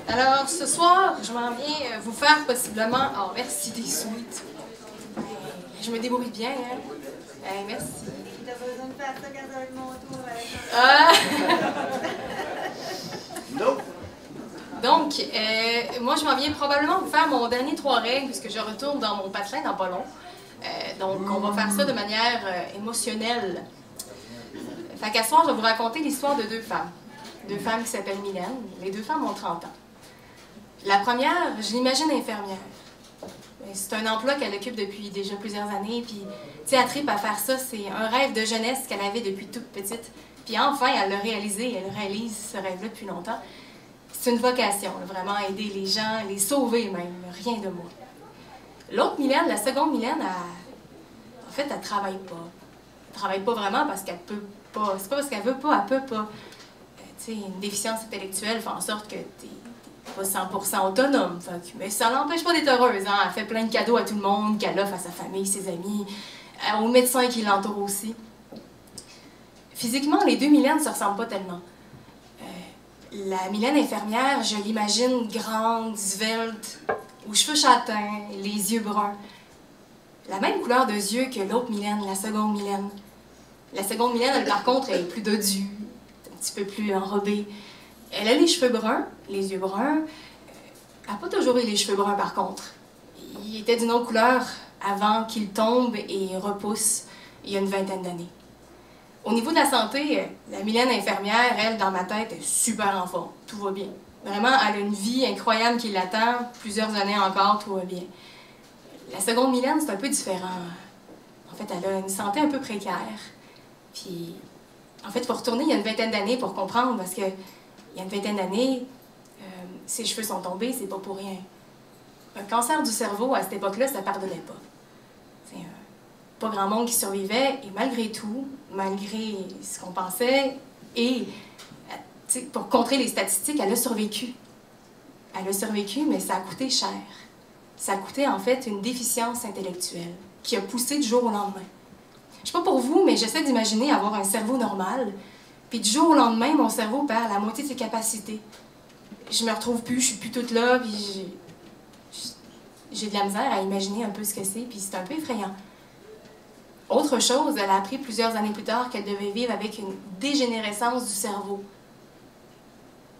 Alors, ce soir, je m'en viens vous faire possiblement... Oh, merci des sweets. Je me débrouille bien, hein? Merci. T'as besoin de faire ça quand ça va être mon tour. Non. Donc, moi, je m'en viens probablement vous faire mon dernier 3 règles, puisque je retourne dans mon patelin dans pas long. Donc, on va faire ça de manière émotionnelle. Fait qu'à ce soir, je vais vous raconter l'histoire de 2 femmes. 2 femmes qui s'appellent Mylène. Les 2 femmes ont 30 ans. La première, je l'imagine infirmière. C'est un emploi qu'elle occupe depuis déjà plusieurs années, puis, tu sais, elle tripe à faire ça. C'est un rêve de jeunesse qu'elle avait depuis toute petite. Puis enfin, elle l'a réalisé, elle réalise ce rêve-là depuis longtemps. C'est une vocation, vraiment aider les gens, les sauver même, rien de moins. L'autre Mylène, la seconde Mylène, en fait, elle travaille pas. Elle travaille pas vraiment parce qu'elle peut pas. C'est pas parce qu'elle veut pas, elle peut pas. Tu sais, une déficience intellectuelle fait en sorte que t'es pas 100% autonome. Mais ça l'empêche pas d'être heureuse. Hein? Elle fait plein de cadeaux à tout le monde, qu'elle offre à sa famille, ses amis, aux médecins qui l'entourent aussi. Physiquement, les 2 Mylènes ne se ressemblent pas tellement. La Mylène infirmière, je l'imagine grande, svelte, aux cheveux châtains, les yeux bruns. La même couleur de yeux que l'autre Mylène, la seconde Mylène. La seconde Mylène, elle, par contre, elle est plus dodue, un petit peu plus enrobée. Elle a les cheveux bruns, les yeux bruns. Elle n'a pas toujours eu les cheveux bruns, par contre. Ils étaient d'une autre couleur avant qu'ils tombent et repoussent il y a une vingtaine d'années. Au niveau de la santé, la Mylène infirmière, elle, dans ma tête, est super en forme. Tout va bien. Vraiment, elle a une vie incroyable qui l'attend. Plusieurs années encore, tout va bien. La seconde Mylène, c'est un peu différent. En fait, elle a une santé un peu précaire. Puis, en fait, il faut retourner il y a une vingtaine d'années pour comprendre, parce que il y a une vingtaine d'années, ses cheveux sont tombés, c'est pas pour rien. Un cancer du cerveau, à cette époque-là, ça pardonnait pas. C'est pas grand monde qui survivait, et malgré tout, malgré ce qu'on pensait, et pour contrer les statistiques, elle a survécu. Elle a survécu, mais ça a coûté cher. Ça a coûté, en fait, une déficience intellectuelle qui a poussé du jour au lendemain. Je sais pas pour vous, mais j'essaie d'imaginer avoir un cerveau normal, puis du jour au lendemain, mon cerveau perd la moitié de ses capacités. Je me retrouve plus, je suis plus toute là, puis j'ai de la misère à imaginer un peu ce que c'est, puis c'est un peu effrayant. Autre chose, elle a appris plusieurs années plus tard qu'elle devait vivre avec une dégénérescence du cerveau.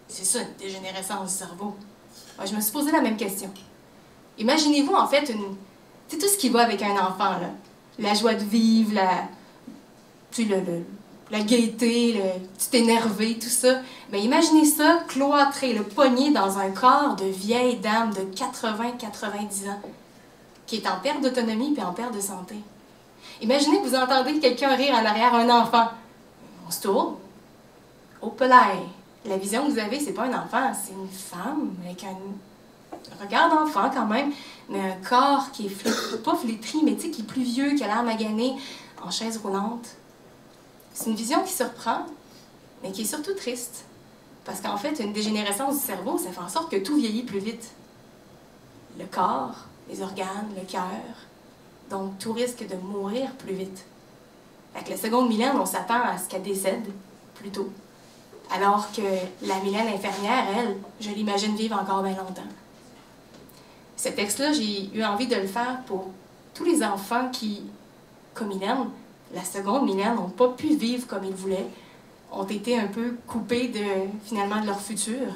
C'est ça, une dégénérescence du cerveau. Moi, je me suis posé la même question. Imaginez-vous, en fait, c'est tout ce qui va avec un enfant, là. La joie de vivre, la gaieté, le petit énervé, tout ça. Mais imaginez ça cloîtré, le poignet dans un corps de vieille dame de 80-90 ans, qui est en perte d'autonomie et en perte de santé. Imaginez que vous entendez quelqu'un rire en arrière, un enfant. On se tourne. Au pelail. La vision que vous avez, c'est pas un enfant, c'est une femme avec un regard d'enfant quand même, mais un corps qui est pas flétri, mais tu sais, qui est plus vieux, qui a l'air magané, en chaise roulante. C'est une vision qui surprend, mais qui est surtout triste. Parce qu'en fait, une dégénérescence du cerveau, ça fait en sorte que tout vieillit plus vite. Le corps, les organes, le cœur. Donc, tout risque de mourir plus vite. Avec la seconde Mylène, on s'attend à ce qu'elle décède plus tôt. Alors que la Mylène infirmière, elle, je l'imagine vivre encore bien longtemps. Ce texte-là, j'ai eu envie de le faire pour tous les enfants qui, comme Mylène, la seconde Mylène, n'ont pas pu vivre comme ils voulaient, ont été un peu coupés finalement de leur futur.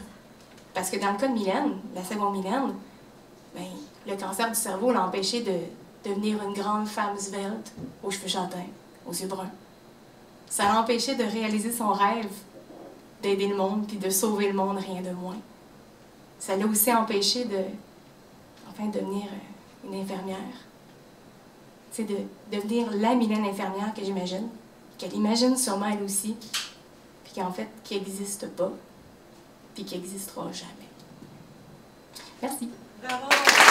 Parce que dans le cas de Mylène, la seconde Mylène, ben, le cancer du cerveau l'a empêché de devenir une grande femme svelte, aux cheveux châtains, aux yeux bruns. Ça l'a empêché de réaliser son rêve d'aider le monde puis de sauver le monde, rien de moins. Ça l'a aussi empêché de devenir une infirmière. C'est de devenir la Mylène infirmière que j'imagine, qu'elle imagine sûrement elle aussi, puis qu'en fait, qui n'existe pas, puis qui n'existera jamais. Merci. Bravo!